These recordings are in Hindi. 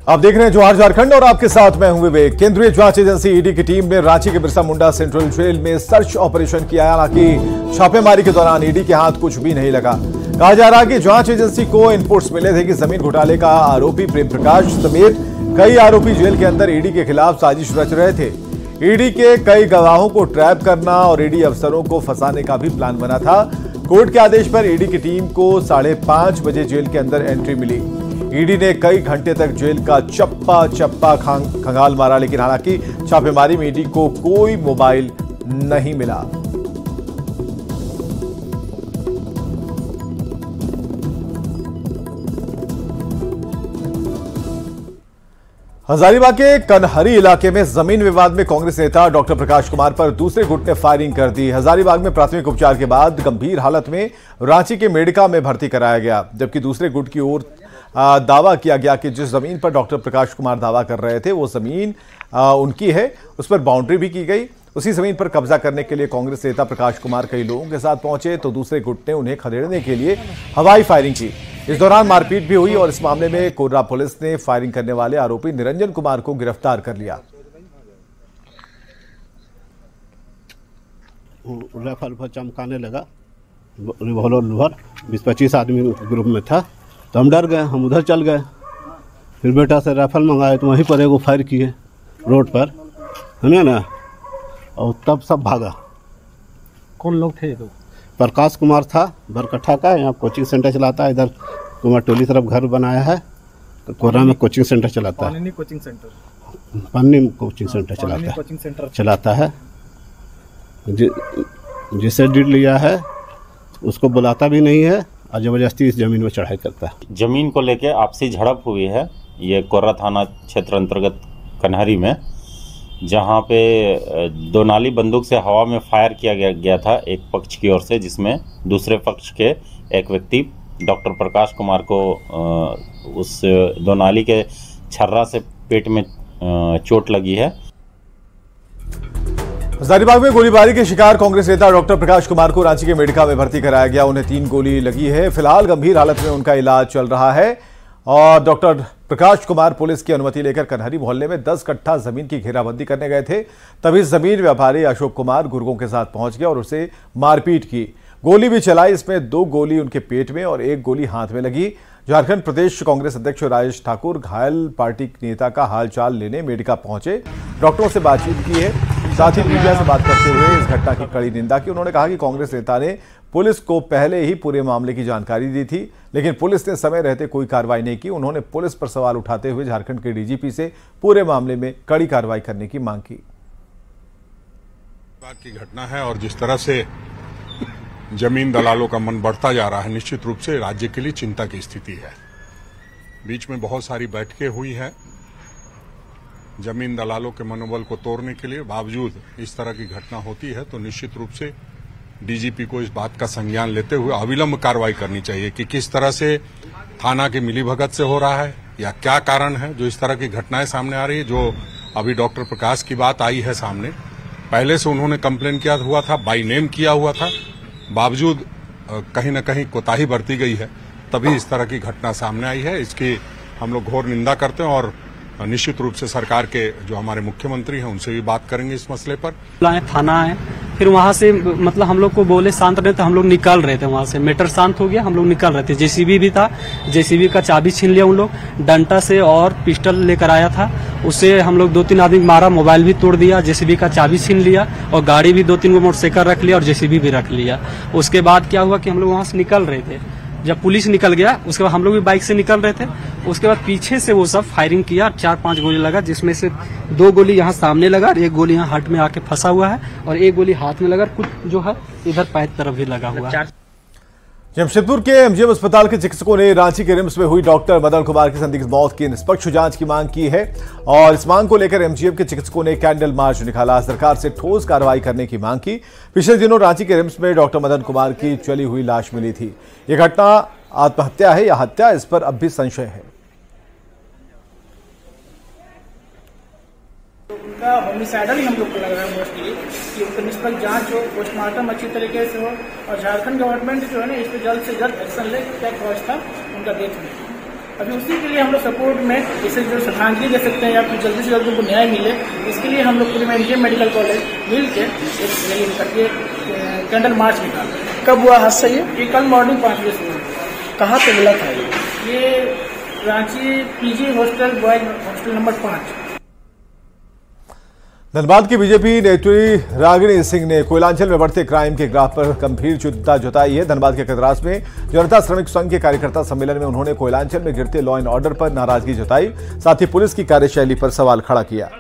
आप देख रहे हैं जोहार झारखंड और आपके साथ मैं हूं विवेक। केंद्रीय जांच एजेंसी ईडी की टीम ने रांची के बिरसा मुंडा सेंट्रल जेल में सर्च ऑपरेशन किया। हालांकि छापेमारी के दौरान ईडी के हाथ कुछ भी नहीं लगा। कहा जा रहा है कि जांच एजेंसी को इनपुट्स मिले थे कि जमीन घोटाले का आरोपी प्रेम प्रकाश समेत कई आरोपी जेल के अंदर ईडी के खिलाफ साजिश रच रहे थे। ईडी के कई गवाहों को ट्रैप करना और ईडी अफसरों को फंसाने का भी प्लान बना था। कोर्ट के आदेश पर ईडी की टीम को 5:30 बजे जेल के अंदर एंट्री मिली। ईडी ने कई घंटे तक जेल का चप्पा चप्पा खंगाल मारा, लेकिन हालांकि छापेमारी में ईडी को कोई मोबाइल नहीं मिला। हजारीबाग के कन्हरी इलाके में जमीन विवाद में कांग्रेस नेता डॉक्टर प्रकाश कुमार पर दूसरे गुट ने फायरिंग कर दी। हजारीबाग में प्राथमिक उपचार के बाद गंभीर हालत में रांची के मेडिका में भर्ती कराया गया, जबकि दूसरे गुट की ओर दावा किया गया कि जिस जमीन पर डॉक्टर प्रकाश कुमार दावा कर रहे थे वो जमीन उनकी है, उस पर बाउंड्री भी की गई। उसी जमीन पर कब्जा करने के लिए कांग्रेस नेता प्रकाश कुमार कई लोगों के साथ पहुंचे तो दूसरे गुट ने उन्हें खदेड़ने के लिए हवाई फायरिंग की। इस दौरान मारपीट भी हुई और इस मामले में कोर्रा पुलिस ने फायरिंग करने वाले आरोपी निरंजन कुमार को गिरफ्तार कर लिया। राइफल चमकाने लगा, रिवॉल्वर 20-25 आदमी ग्रुप में था, तो हम डर गए, हम उधर चल गए। फिर बेटा से राइफल मंगाए तो वहीं पर एगो फायर किए रोड पर, है ना, और तब सब भागा। कौन लोग थे? तो प्रकाश कुमार था, बरकट्ठा का, यहाँ कोचिंग सेंटर चलाता है। इधर कुमार टोली तरफ घर बनाया है, तो कोरा में कोचिंग सेंटर चलाता है। पन्नी कोचिंग सेंटर चलाता है। जिसे डीड लिया है उसको बुलाता भी नहीं है और जबरदस्ती इस जमीन में चढ़ाई करता है। जमीन को लेके आपसी झड़प हुई है, ये कोर्रा थाना क्षेत्र अंतर्गत कन्हरी में, जहां पे दो नाली बंदूक से हवा में फायर किया गया था एक पक्ष की ओर से, जिसमें दूसरे पक्ष के एक व्यक्ति डॉक्टर प्रकाश कुमार को उस दो नाली के छर्रा से पेट में चोट लगी है। हजारीबाग में गोलीबारी के शिकार कांग्रेस नेता डॉक्टर प्रकाश कुमार को रांची के मेडिका में भर्ती कराया गया। उन्हें 3 गोली लगी है। फिलहाल गंभीर हालत में उनका इलाज चल रहा है और डॉक्टर प्रकाश कुमार पुलिस की अनुमति लेकर कन्हरी मोहल्ले में 10 कट्ठा जमीन की घेराबंदी करने गए थे। तभी जमीन व्यापारी अशोक कुमार गुर्गों के साथ पहुंच गया और उसे मारपीट की, गोली भी चलाई। इसमें 2 गोली उनके पेट में और 1 गोली हाथ में लगी। झारखंड प्रदेश कांग्रेस अध्यक्ष राजेश ठाकुर घायल पार्टी नेता का हालचाल लेने मेडिका पहुंचे, डॉक्टरों से बातचीत की है, साथ ही मीडिया से बात करते हुए इस घटना की कड़ी निंदा की। उन्होंने कहा कि कांग्रेस नेता ने पुलिस को पहले ही पूरे मामले की जानकारी दी थी, लेकिन पुलिस ने समय रहते कोई कार्रवाई नहीं की। उन्होंने पुलिस पर सवाल उठाते हुए झारखंड के डीजीपी से पूरे मामले में कड़ी कार्रवाई करने की मांग की। बात की घटना है और जिस तरह से जमीन दलालों का मन बढ़ता जा रहा है, निश्चित रूप से राज्य के लिए चिंता की स्थिति है। बीच में बहुत सारी बैठकें हुई है जमीन दलालों के मनोबल को तोड़ने के लिए, बावजूद इस तरह की घटना होती है तो निश्चित रूप से डीजीपी को इस बात का संज्ञान लेते हुए अविलंब कार्रवाई करनी चाहिए कि किस तरह से थाना की मिलीभगत से हो रहा है या क्या कारण है जो इस तरह की घटनाएं सामने आ रही है। जो अभी डॉक्टर प्रकाश की बात आई है सामने, पहले से उन्होंने कंप्लेन किया हुआ था, बाई नेम किया हुआ था, बावजूद कहीं न कहीं कोताही बरती गई है, तभी इस तरह की घटना सामने आई है। इसकी हम लोग घोर निंदा करते हैं और निश्चित रूप से सरकार के जो हमारे मुख्यमंत्री हैं उनसे भी बात करेंगे इस मसले पर। थाना है, फिर वहां से मतलब हम लोग को बोले शांत रहे, तो हम लोग निकल रहे थे वहां से। मैटर शांत हो गया, हम लोग निकल रहे थे। जेसीबी भी था, जेसीबी का चाबी छीन लिया उन लोग, डंटा से और पिस्टल लेकर आया था, उससे हम लोग 2-3 आदमी मारा, मोबाइल भी तोड़ दिया, जेसीबी का चाबी छीन लिया और गाड़ी भी 2-3 गो मोटरसाइकिल रख लिया और जेसीबी भी रख लिया। उसके बाद क्या हुआ कि हम लोग वहां से निकल रहे थे, जब पुलिस निकल गया उसके बाद हम लोग भी बाइक से निकल रहे थे। उसके बाद पीछे से वो सब फायरिंग किया, 4-5 गोली लगा, जिसमें से 2 गोली यहाँ सामने लगा और 1 गोली यहाँ हाथ में आके फंसा हुआ है और 1 गोली हाथ में लगा, कुछ जो है इधर पैर तरफ भी लगा हुआ है। जमशेदपुर के एमजीएम अस्पताल के चिकित्सकों ने रांची के रिम्स में हुई डॉक्टर मदन कुमार की संदिग्ध मौत की निष्पक्ष जांच की मांग की है और इस मांग को लेकर एमजीएम के चिकित्सकों ने कैंडल मार्च निकाला, सरकार से ठोस कार्रवाई करने की मांग की। पिछले दिनों रांची के रिम्स में डॉक्टर मदन कुमार की जली हुई लाश मिली थी। यह घटना आत्महत्या है या हत्या, इस पर अब भी संशय है। उनका होमिसाइडल ही हम लोग को लग रहा है मोस्टली, कि उनका निष्पक्ष जांच हो, पोस्टमार्टम अच्छी तरीके से हो और झारखंड गवर्नमेंट जो है ना इस पर जल्द से जल्द एक्शन ले। क्या कॉज था उनका डेथ में। अभी उसी के लिए हम लोग सपोर्ट में इसे जो श्रद्धांजलि दे सकते हैं या फिर जल्दी से जल्दी उनको न्याय मिले, इसके लिए हम लोग पूरे इंडियन मेडिकल कॉलेज मिल के एक रैली करके कैंडल मार्च निकाला। कब हुआ हादसा? ये कल मॉर्निंग 5 बजे से हुआ। कहाँ पे मिला था ये Ranchi PG hostel boys hostel number 5। Dhanbad की बीजेपी नेत्री रागिनी सिंह ने कोयलांचल में बढ़ते क्राइम के ग्राफ पर गंभीर चिंता जताई है। धनबाद के कदरास में जनता श्रमिक संघ के कार्यकर्ता सम्मेलन में उन्होंने कोयलांचल में गिरते लॉ एंड ऑर्डर पर नाराजगी जताई, साथ ही पुलिस की कार्यशैली पर सवाल खड़ा किया।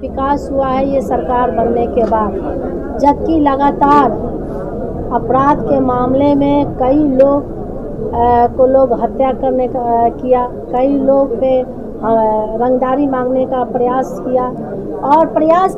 विकास हुआ है ये सरकार बनने के बाद, जबकि लगातार अपराध के मामले में कई लोग हत्या करने का किया, कई लोग पे रंगदारी मांगने का प्रयास किया और प्रयास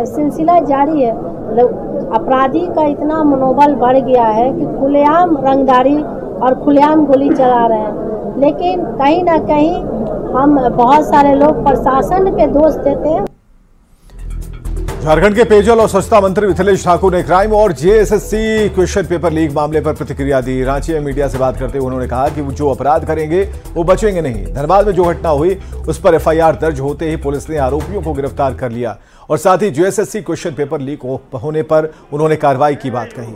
सिलसिला जारी है। अपराधी का इतना मनोबल बढ़ गया है कि खुलेआम रंगदारी और खुलेआम गोली चला रहे हैं। लेकिन कहीं ना कहीं हम बहुत सारे लोग प्रशासन पे दोष देते हैं। झारखंड के पेयजल और स्वच्छता मंत्री मिथिलेश ठाकुर ने क्राइम और जेएसएससी क्वेश्चन पेपर लीक मामले पर प्रतिक्रिया दी। रांची में मीडिया से बात करते हुए उन्होंने कहा कि जो अपराध करेंगे वो बचेंगे नहीं। धनबाद में जो घटना हुई उस पर एफआईआर दर्ज होते ही पुलिस ने आरोपियों को गिरफ्तार कर लिया और साथ ही जेएसएससी क्वेश्चन पेपर लीक होने पर उन्होंने कार्रवाई की बात कही।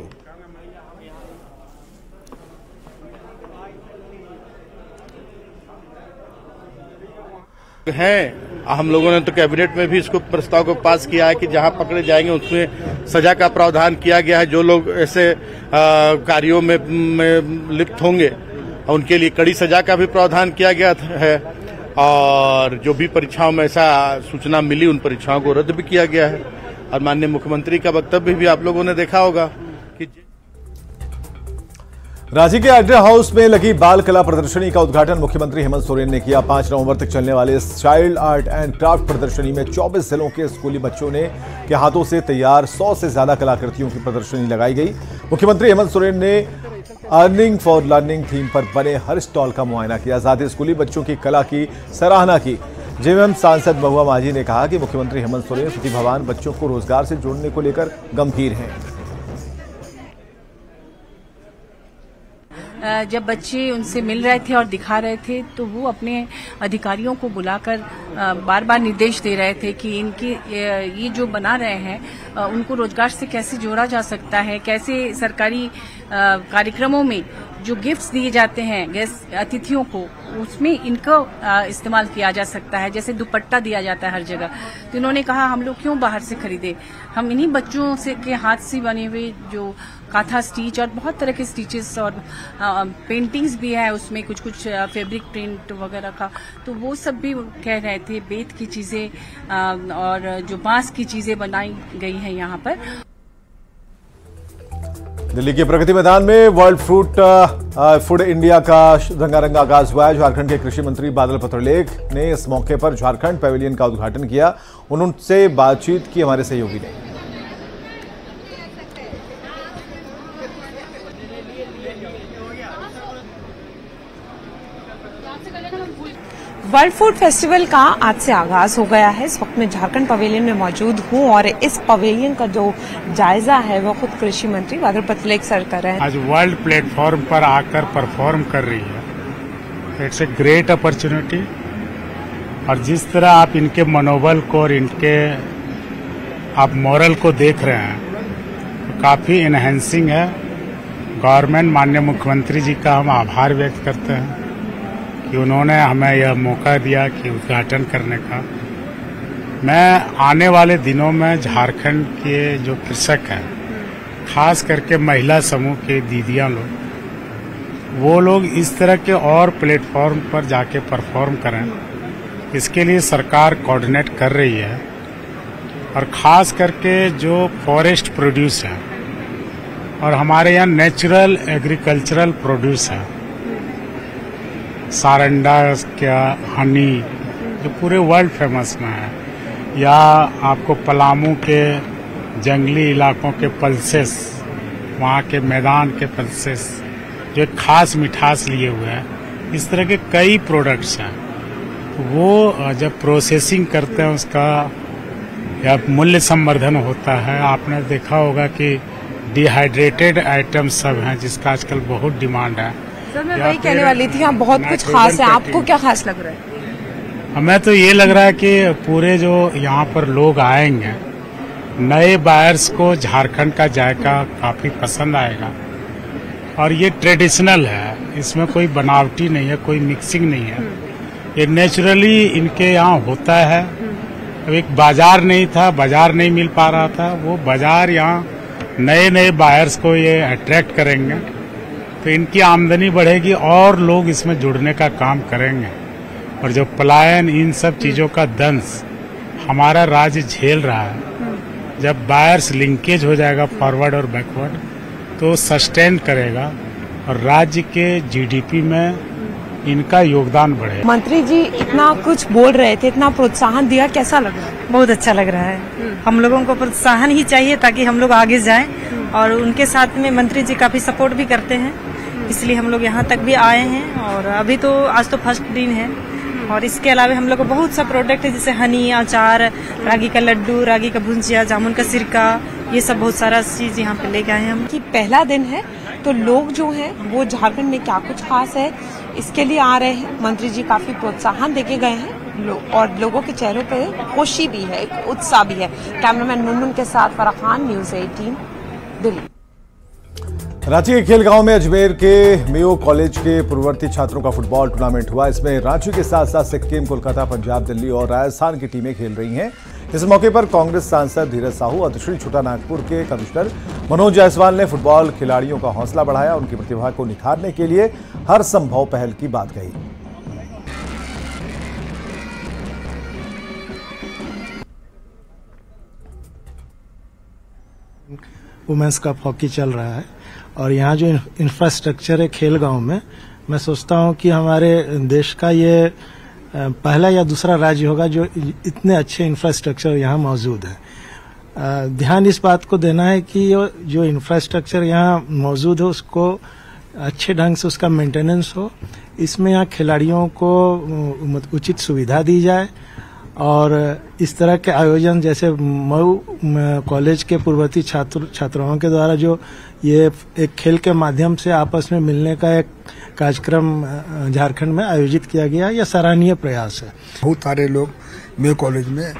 हम लोगों ने तो कैबिनेट में भी इसको प्रस्ताव को पास किया है कि जहां पकड़े जाएंगे उसमें सजा का प्रावधान किया गया है। जो लोग ऐसे कार्यों में लिप्त होंगे उनके लिए कड़ी सजा का भी प्रावधान किया गया है और जो भी परीक्षाओं में ऐसा सूचना मिली उन परीक्षाओं को रद्द भी किया गया है। और माननीय मुख्यमंत्री का वक्तव्य भी आप लोगों ने देखा होगा कि रांची के आड्रा हाउस में लगी बाल कला प्रदर्शनी का उद्घाटन मुख्यमंत्री हेमंत सोरेन ने किया। 5 नवंबर तक चलने वाले इस चाइल्ड आर्ट एंड क्राफ्ट प्रदर्शनी में 24 जिलों के स्कूली बच्चों के हाथों से तैयार 100 से ज्यादा कलाकृतियों की प्रदर्शनी लगाई गई। मुख्यमंत्री हेमंत सोरेन ने अर्निंग फॉर लर्निंग थीम पर बने हर स्टॉल का मुआयना किया, साथ ही स्कूली बच्चों की कला की सराहना की। जेएमएम सांसद महुआ माझी ने कहा कि मुख्यमंत्री हेमंत सोरेन प्रतिभावान बच्चों को रोजगार से जोड़ने को लेकर गंभीर हैं। जब बच्चे उनसे मिल रहे थे और दिखा रहे थे तो वो अपने अधिकारियों को बुलाकर बार बार निर्देश दे रहे थे कि इनके ये जो बना रहे हैं उनको रोजगार से कैसे जोड़ा जा सकता है, कैसे सरकारी कार्यक्रमों में जो गिफ्ट्स दिए जाते हैं गेस्ट अतिथियों को उसमें इनको इस्तेमाल किया जा सकता है। जैसे दुपट्टा दिया जाता है हर जगह, तो इन्होंने कहा हम लोग क्यों बाहर से खरीदे, हम इन्हीं बच्चों से के हाथ से बने हुए जो काथा स्टिच और बहुत तरह के स्टिचेस और पेंटिंग्स भी है उसमें कुछ फैब्रिक प्रिंट वगैरह का, तो वो सब भी कह रहे थे बेत की चीजें और जो बांस की चीजें बनाई गई है यहाँ पर। दिल्ली के प्रगति मैदान में वर्ल्ड फूड इंडिया का रंगारंग आगाज हुआ है। झारखंड के कृषि मंत्री बादल पत्रलेख ने इस मौके पर झारखंड पैवेलियन का उद्घाटन किया। उनसे बातचीत की हमारे सहयोगी ने। वर्ल्ड फूड फेस्टिवल का आज से आगाज हो गया है। इस वक्त मैं झारखंड पवेलियन में मौजूद हूं और इस पवेलियन का जो जायजा है वो खुद कृषि मंत्री बादल पत्रलेख सर कर रहे हैं। आज वर्ल्ड प्लेटफॉर्म पर आकर परफॉर्म कर रही है, इट्स ए ग्रेट अपॉर्चुनिटी। और जिस तरह आप इनके मनोबल को और इनके आप मॉरल को देख रहे हैं तो काफी एनहेंसिंग है। गवर्नमेंट माननीय मुख्यमंत्री जी का हम आभार व्यक्त करते हैं कि उन्होंने हमें यह मौका दिया कि उद्घाटन करने का। मैं आने वाले दिनों में झारखंड के जो कृषक हैं, खास करके महिला समूह के दीदियां लोग, वो लोग इस तरह के और प्लेटफॉर्म पर जाके परफॉर्म करें, इसके लिए सरकार कोऑर्डिनेट कर रही है। और खास करके जो फॉरेस्ट प्रोड्यूस है और हमारे यहाँ नेचुरल एग्रीकल्चरल प्रोड्यूस है, सारंडा क्या हनी जो पूरे वर्ल्ड फेमस में है, या आपको पलामू के जंगली इलाकों के पल्सेस, वहाँ के मैदान के पल्सेस जो एक खास मिठास लिए हुए हैं, इस तरह के कई प्रोडक्ट्स हैं। वो जब प्रोसेसिंग करते हैं उसका या मूल्य संवर्धन होता है। आपने देखा होगा कि डिहाइड्रेटेड आइटम सब हैं जिसका आजकल बहुत डिमांड है। सर मैं वही कहने वाली थी, यहाँ बहुत कुछ खास है, आपको क्या खास लग रहा है? हमें तो ये लग रहा है कि पूरे जो यहाँ पर लोग आएंगे, नए बायर्स को झारखंड का जायका काफी पसंद आएगा और ये ट्रेडिशनल है, इसमें कोई बनावटी नहीं है, कोई मिक्सिंग नहीं है, ये नेचुरली इनके यहाँ होता है। अब एक बाजार नहीं था, बाजार नहीं मिल पा रहा था, वो बाजार यहाँ नए नए बायर्स को ये अट्रैक्ट करेंगे तो इनकी आमदनी बढ़ेगी और लोग इसमें जुड़ने का काम करेंगे। और जो पलायन इन सब चीजों का दंश हमारा राज्य झेल रहा है, जब बायर्स लिंकेज हो जाएगा फॉरवर्ड और बैकवर्ड तो सस्टेन करेगा और राज्य के जीडीपी में इनका योगदान बढ़ेगा। मंत्री जी इतना कुछ बोल रहे थे, इतना प्रोत्साहन दिया, कैसा लग रहा है? बहुत अच्छा लग रहा है। हम लोगों को प्रोत्साहन ही चाहिए ताकि हम लोग आगे जाएं और उनके साथ में मंत्री जी काफी सपोर्ट भी करते हैं, इसलिए हम लोग यहाँ तक भी आए हैं। और अभी तो आज तो फर्स्ट दिन है और इसके अलावा हम लोग को बहुत सा प्रोडक्ट है जैसे हनी, अचार, रागी का लड्डू, रागी का भुंजिया, जामुन का सिरका, ये सब बहुत सारा चीज यहाँ पे लेके आए हैं हम। कि पहला दिन है तो लोग जो हैं वो झारखंड में क्या कुछ खास है इसके लिए आ रहे हैं। मंत्री जी काफी प्रोत्साहन देके गए हैं और लोगों के चेहरों पे खुशी भी है, एक उत्साह भी है। कैमरामैन मुनमुन के साथ फराह खान, न्यूज़ 18 दिल्ली। रांची के खेलगांव में अजमेर के मेयो कॉलेज के पूर्ववर्ती छात्रों का फुटबॉल टूर्नामेंट हुआ। इसमें रांची के साथ साथ सिक्किम, कोलकाता, पंजाब, दिल्ली और राजस्थान की टीमें खेल रही हैं। इस मौके पर कांग्रेस सांसद धीरज साहू और दक्षिणी छोटानागपुर के कमिश्नर मनोज जायसवाल ने फुटबॉल खिलाड़ियों का हौसला बढ़ाया, उनकी प्रतिभा को निखारने के लिए हर संभव पहल की बात कही। वुमेन्स कप हॉकी चल रहा है और यहाँ जो इंफ्रास्ट्रक्चर है खेलगांव में, मैं सोचता हूँ कि हमारे देश का ये पहला या दूसरा राज्य होगा जो इतने अच्छे इंफ्रास्ट्रक्चर यहाँ मौजूद है। ध्यान इस बात को देना है कि जो इंफ्रास्ट्रक्चर यहाँ मौजूद है उसको अच्छे ढंग से उसका मेंटेनेंस हो, इसमें यहाँ खिलाड़ियों को उचित सुविधा दी जाए और इस तरह के आयोजन जैसे मऊ कॉलेज के पूर्ववर्ती छात्राओं के द्वारा जो ये एक खेल के माध्यम से आपस में मिलने का एक कार्यक्रम झारखंड में आयोजित किया गया, यह सराहनीय प्रयास है। बहुत सारे लोग मेयो कॉलेज में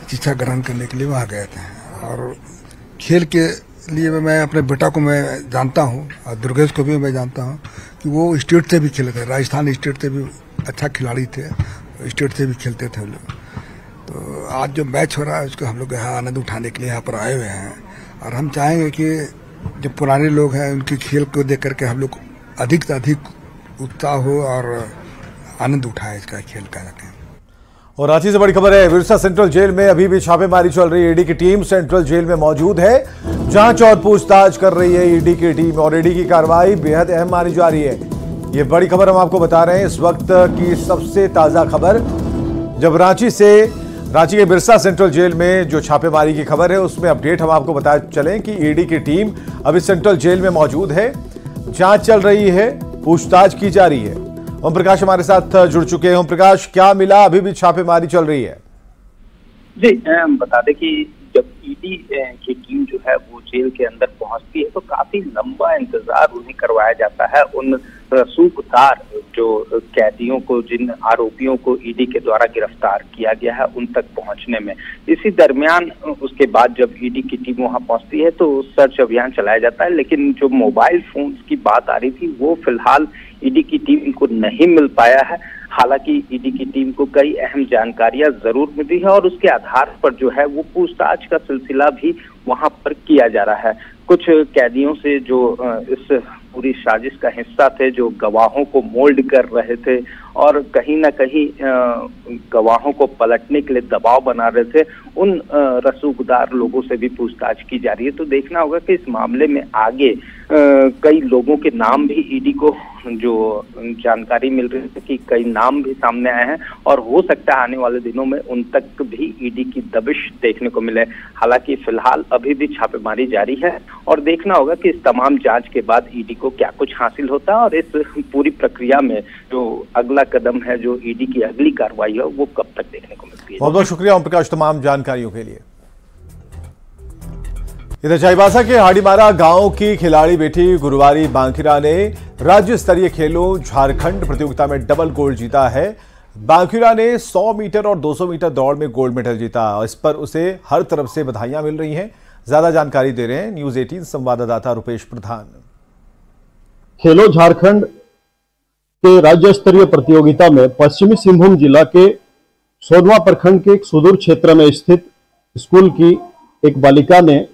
शिक्षा ग्रहण करने के लिए वहाँ गए थे और खेल के लिए मैं अपने बेटा को मैं जानता हूँ और दुर्गेश को भी मैं जानता हूँ कि वो स्टेट से भी खेले थे, राजस्थान स्टेट से भी अच्छा खिलाड़ी थे, स्टेट से भी खेलते थे लोग। तो आज जो मैच हो रहा है उसको हम लोग यहाँ आनंद उठाने के लिए यहाँ पर आए हुए हैं और हम चाहेंगे कि जो पुराने लोग हैं उनके खेल को देख करके हम लोग अधिक से अधिक उत्साह हो और आनंद उठाए इसका खेल का। और रांची से बड़ी खबर है, बिरसा सेंट्रल जेल में अभी भी छापेमारी चल रही है। ईडी की टीम सेंट्रल जेल में मौजूद है, जांच और पूछताछ कर रही है ईडी की टीम और ईडी की कार्रवाई बेहद अहम मानी जा रही है। ये बड़ी खबर हम आपको बता रहे हैं, इस वक्त की सबसे ताजा खबर, जब रांची के बिरसा सेंट्रल जेल में जो छापेमारी की खबर है उसमें अपडेट हम आपको बता चलें कि ईडी की टीम अभी सेंट्रल जेल में मौजूद है, जांच चल रही है, पूछताछ की जा रही है। ओम प्रकाश हमारे साथ जुड़ चुके हैं। ओम प्रकाश, क्या मिला? अभी भी छापेमारी चल रही है। जी बता दें कि जब ईडी की टीम जो है वो जेल के अंदर पहुंचती है तो काफी लंबा इंतजार उन्हें करवाया जाता है उन रसूखदार जो कैदियों को, जिन आरोपियों को ईडी के द्वारा गिरफ्तार किया गया है उन तक पहुंचने में। इसी दरमियान उसके बाद जब ईडी की टीम वहां पहुंचती है तो सर्च अभियान चलाया जाता है, लेकिन जो मोबाइल फोन की बात आ रही थी वो फिलहाल ईडी की टीम को नहीं मिल पाया है। हालांकि ईडी की टीम को कई अहम जानकारियां जरूर मिली है और उसके आधार पर जो है वो पूछताछ का सिलसिला भी वहां पर किया जा रहा है। कुछ कैदियों से जो इस पूरी साजिश का हिस्सा थे, जो गवाहों को मोल्ड कर रहे थे और कहीं ना कहीं गवाहों को पलटने के लिए दबाव बना रहे थे, उन रसूखदार लोगों से भी पूछताछ की जा रही है। तो देखना होगा कि इस मामले में आगे कई लोगों के नाम भी ईडी को जो जानकारी मिल रही है कि कई नाम भी सामने आए हैं और हो सकता है आने वाले दिनों में उन तक भी ईडी की दबिश देखने को मिले। हालांकि फिलहाल अभी भी छापेमारी जारी है और देखना होगा कि इस तमाम जांच के बाद ईडी को क्या कुछ हासिल होता है और इस पूरी प्रक्रिया में जो अगला कदम है, जो ईडी की अगली कार्रवाई है, वो कब तक देखने को मिलती है। बहुत बहुत शुक्रिया ओम प्रकाश तमाम जानकारियों के लिए। इधर चाईबासा के हाड़ीमारा गांव की खिलाड़ी बेटी गुरुवारी बांखिरा ने राज्य स्तरीय खेलों झारखंड प्रतियोगिता में डबल गोल्ड जीता है। बांखिरा ने 100 मीटर और 200 मीटर दौड़ में गोल्ड मेडल जीता। इस पर उसे हर तरफ से बधाइयां मिल रही हैं। ज्यादा जानकारी दे रहे हैं न्यूज 18 संवाददाता रुपेश प्रधान। खेलो झारखंड के राज्य स्तरीय प्रतियोगिता में पश्चिमी सिंहभूम जिला के सोनवा प्रखंड के एक सुदूर क्षेत्र में स्थित स्कूल की एक बालिका ने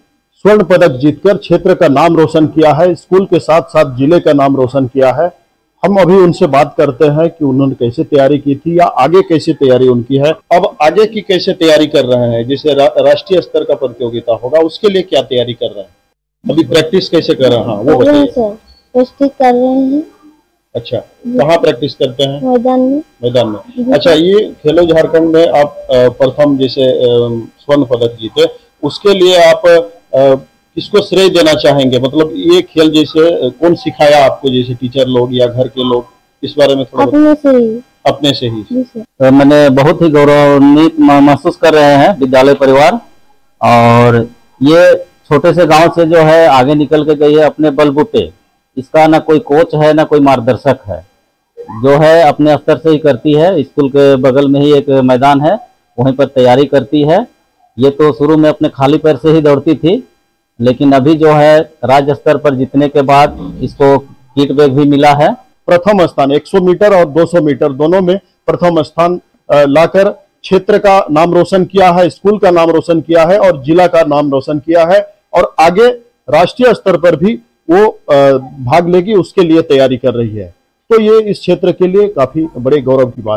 स्वर्ण पदक जीतकर क्षेत्र का नाम रोशन किया है। स्कूल के साथ साथ जिले का नाम रोशन किया है। हम अभी उनसे बात करते हैं कि उन्होंने कैसे तैयारी की थी या आगे कैसे तैयारी उनकी है। अब आगे की कैसे तैयारी कर रहे हैं, जैसे राष्ट्रीय स्तर का प्रतियोगिता होगा उसके लिए क्या तैयारी कर रहे हैं, अभी प्रैक्टिस कैसे कर रहे हैं? हाँ, वो बताइए। प्रैक्टिस कर रहे हैं। अच्छा, कहाँ प्रैक्टिस करते हैं? मैदान में। मैदान में। अच्छा, ये खेलो झारखंड में आप प्रथम जैसे स्वर्ण पदक जीते, उसके लिए आप किसको श्रेय देना चाहेंगे? मतलब ये खेल जैसे कौन सिखाया आपको, जैसे टीचर लोग या घर के लोग, इस बारे में थोड़ा अपने से ही। मैंने बहुत ही गौरवान्वित महसूस कर रहे हैं विद्यालय परिवार, और ये छोटे से गांव से जो है आगे निकल के गई है अपने बलबूते। इसका ना कोई कोच है ना कोई मार्गदर्शक है, जो है अपने स्तर से ही करती है। स्कूल के बगल में ही एक मैदान है, वहीं पर तैयारी करती है। ये तो शुरू में अपने खाली पैर से ही दौड़ती थी, लेकिन अभी जो है राज्य स्तर पर जीतने के बाद इसको किट बैग भी मिला है। प्रथम स्थान 100 मीटर और 200 मीटर दोनों में प्रथम स्थान लाकर क्षेत्र का नाम रोशन किया है, स्कूल का नाम रोशन किया है और जिला का नाम रोशन किया है। और आगे राष्ट्रीय स्तर पर भी वो भाग लेगी, उसके लिए तैयारी कर रही है। तो ये इस क्षेत्र के लिए काफी बड़े गौरव की बात है।